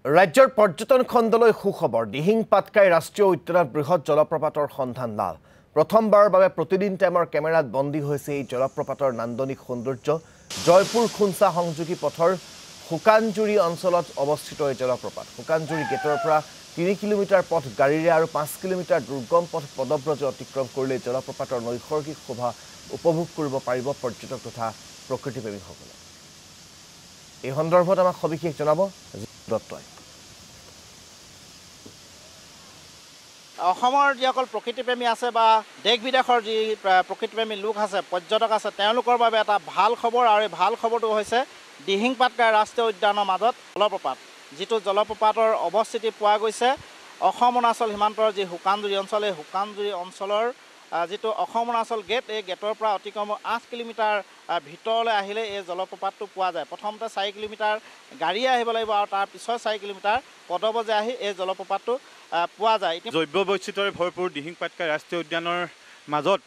ৰাজ্যৰ পৰ্যটন খণ্ডলৈ সুখবৰ দিহিং পাটকাই ৰাষ্ট্ৰীয় উদ্যানত বৃহৎ জলপ্ৰপাতৰ সন্ধান লাভ প্ৰথমবাৰৰ বাবে প্ৰতিদিন টাইমৰ কেমেৰাত বন্দী হৈছে এই জলপ্ৰপাতৰ নান্দনিক সৌন্দৰ্য জয়পুৰ খুনসা সংযোগী পথৰ হুকানজুৰি অঞ্চলত অৱস্থিত এই জলপ্ৰপাত হুকানজুৰি গেটৰ পৰা 3 কিলোমিটাৰ পথ গাড়ীৰে আৰু 5 কিলোমিটাৰ দুৰ্গম পথ পদব্ৰজে অতিক্ৰম কৰিলে জলপ্ৰপাতৰ নৈসৰ্গিক শোভা উপভোগ কৰিব পাৰিব পৰ্যটক তথা প্ৰকৃতিপ্ৰেমীসকলে এই সন্দৰ্ভত আমাক সবিশেষ জনাব দত্তই অসমৰ যিসকল প্ৰকৃতিপ্ৰেমী আছে বা দেশ বিদেশৰ যি প্ৰকৃতিপ্ৰেমী লোক আছে পৰ্যটক আছে তেওঁলোকৰ বাবে এটা ভাল খবৰ আৰু এই ভাল খবৰটো হৈছে দিহিং পাটকাই ৰাষ্ট্ৰীয় উদ্যানৰ মাজত জলপ্ৰপাত যিটো জলপ্ৰপাতৰ অৱস্থিতি পোৱা গৈছে অসম অৰুণাচল সীমান্তৰ যি হুকানজুৰি অঞ্চল এই হুকানজুৰি অঞ্চলৰ যিটো অসম অৰুণাচল গেট এই গেটৰ পৰা অতিক্ৰম 8 কিলোমিটাৰ ভিতৰলৈ আহিলে এই জলপ্ৰপাতটো পোৱা যায় প্ৰথমতে 4 কিলোমিটাৰ গাড়ী আহিব লাগিব আৰু তাৰ পিছত 4 কিলোমিটাৰ পদব্ৰজে আহি এই জলপ্ৰপাতটো পোৱা যায় জৈৱ বৈচিত্ৰ্যৰে ভৰপূৰ দিহিং পাটকাই ৰাষ্ট্ৰীয় উদ্যানৰ মাজত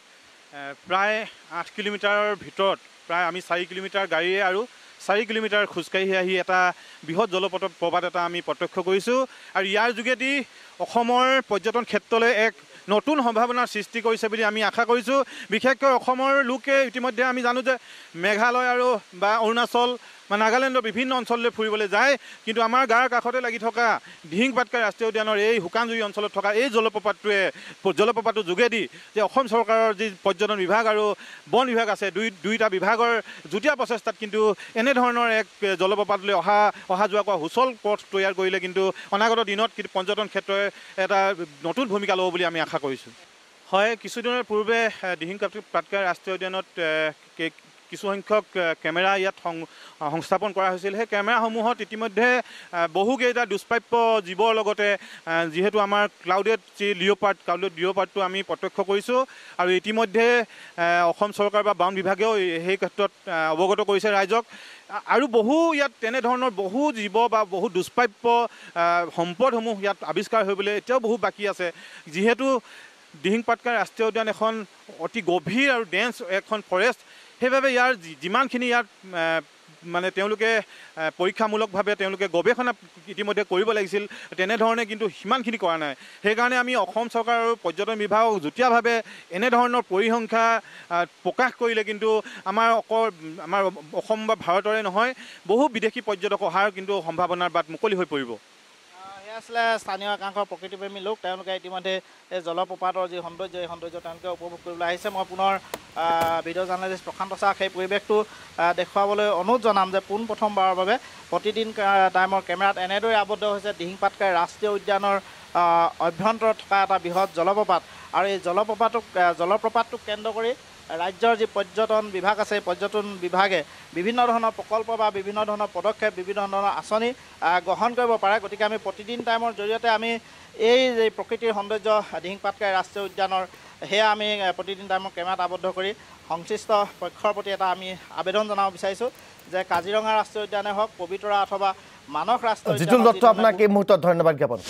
প্ৰায় 8 কিলোমিটাৰৰ ভিতৰত প্ৰায় আমি 4 কিলোমিটাৰ গাড়ীৰে আৰু 4 কিলোমিটাৰ খোজকাঢ়ি আহি এটা বৃহৎ জলপ্ৰপাত এটা আমি প্ৰত্যক্ষ কৰিছোঁ আৰু ইয়াৰ যোগেদি অসমৰ পৰ্যটন ক্ষেত্ৰলৈ এক নতুন সম্ভাৱনাৰ সৃষ্টি কৰিছে বুলি আমি আশা কৰিছোঁ বিশেষকৈ অসমৰ লোকে ইতিমধ্যে আমি জানো যে মেঘালয় আৰু বা অৰুণাচল বা নাগালেণ্ডৰ বিভিন্ন অঞ্চললৈ ফুৰিবলৈ যায় কিন্তু আমাৰ গাঁৱৰ কাষতে লাগি থকা দিহিং পাটকাই ৰাষ্ট্ৰীয় উদ্যানৰ এই হুকানজুৰি অঞ্চলত থকা এই জলপ্ৰপাতটোৰ যোগেদি যে অসম চৰকাৰৰ যি পৰ্যটন বিভাগ আৰু বন বিভাগ আছে দুইটা বিভাগৰ যুটীয়া প্ৰচেষ্টাত কিন্তু এনেধৰণৰ এক জলপ্ৰপাতলৈ অহা যোৱা কৰা সুচল পথ তৈয়াৰ কৰিলে কিন্তু অনাগত দিনত কিন্তু পৰ্যটন ক্ষেত্ৰই এটা নতুন ভূমিকা ল'ব বুলি আমি আশা কৰিছোঁ হয় কিছুদিনৰ পূৰ্বে দিহিং পাটকাই ৰাষ্ট্ৰীয় উদ্যানত কিছু সংখ্যক কেমেৰা ইয়াত সংস্থাপন কৰা হৈছিল সেই কেমেৰাসমূহত ইতিমধ্যে বহুকেইটা দুষ্প্ৰাপ্য জীৱৰ লগতে যিহেতু আমাৰ ক্লাউডেড লিঅ'পাৰ্ডটো আমি প্ৰত্যক্ষ কৰিছোঁ আৰু ইতিমধ্যে অসম চৰকাৰ বা বন বিভাগেও সেই ক্ষেত্ৰত অৱগত কৰিছে ৰাইজক আৰু বহু ইয়াত তেনেধৰণৰ বহু জীৱ বা বহু দুষ্প্ৰাপ্য সম্পদসমূহ ইয়াত আৱিষ্কাৰ কৰিবলৈ এতিয়াও বহু বাকী আছে যিহেতু দিহিং পাটকাই ৰাষ্ট্ৰীয় উদ্যান এখন অতি গভীৰ আৰু ডেন্স এখন ফৰেষ্ট সেইবাবে ইয়াৰ যিমানখিনি ইয়াত মানে তেওঁলোকে পৰীক্ষামূলকভাৱে তেওঁলোকে গৱেষণা ইতিমধ্যে কৰিব লাগিছিল তেনেধৰণে কিন্তু সিমানখিনি কৰা নাই সেইকাৰণে আমি অসম চৰকাৰ আৰু পৰ্যটন বিভাগক যুটীয়াভাৱে এনেধৰণৰ পৰিসংখ্যা প্ৰকাশ কৰিলে কিন্তু আমাৰ অসম বা ভাৰতৰে নহয় বহু বিদেশী পৰ্যটক অহাৰ কিন্তু সম্ভাৱনাৰ বাট মুকলি হৈ পৰিব আছিলে স্থানীয় একাংশ প্ৰকৃতিপ্ৰেমী লোক তেওঁলোকে ইতিমধ্যে এই জলপ্ৰপাতৰ যি সৌন্দৰ্য এই সৌন্দৰ্য তেওঁলোকে উপভোগ কৰিবলৈ আহিছে মই পুনৰ ভিডিঅ' জাৰ্নেলিষ্ট প্ৰশান্ত চাহ সেই পৰিৱেশটো দেখুৱাবলৈ অনুৰোধ জনাম যে পোনপ্ৰথমবাৰৰ বাবে প্ৰতিদিন টাইমৰ কেমেৰাত এনেদৰে আবদ্ধ হৈছে দিহিং পাটকাই ৰাষ্ট্ৰীয় উদ্যানৰ অভ্যন্তৰত থকা এটা বৃহৎ জলপ্ৰপাত আৰু এই জলপ্ৰপাতটোক কেন্দ্ৰ কৰি ৰাজ্যৰ যি পৰ্যটন বিভাগ আছে পৰ্যটন বিভাগে বিভিন্ন ধৰণৰ প্ৰকল্প বা বিভিন্ন ধৰণৰ পদক্ষেপ বিভিন্ন ধৰণৰ আঁচনি গ্ৰহণ কৰিব পাৰে গতিকে আমি প্ৰতিদিন টাইমৰ জৰিয়তে আমি এই যে প্ৰকৃতিৰ সৌন্দৰ্য দিহিং পাটকাই ৰাষ্ট্ৰীয় উদ্যানৰ সেয়া আমি প্ৰতিদিন টাইমৰ কেমেৰাত আবদ্ধ কৰি সংশ্লিষ্ট পক্ষৰ প্ৰতি এটা আমি আবেদন জনাব বিচাৰিছোঁ যে কাজিৰঙা ৰাষ্ট্ৰীয় উদ্যানে হওক পবিতৰা অথবা মানস ৰাষ্ট্ৰীয় উদ্যান জিতুল দত্ত আপোনাক এই মুহূৰ্তত ধন্যবাদ জ্ঞাপন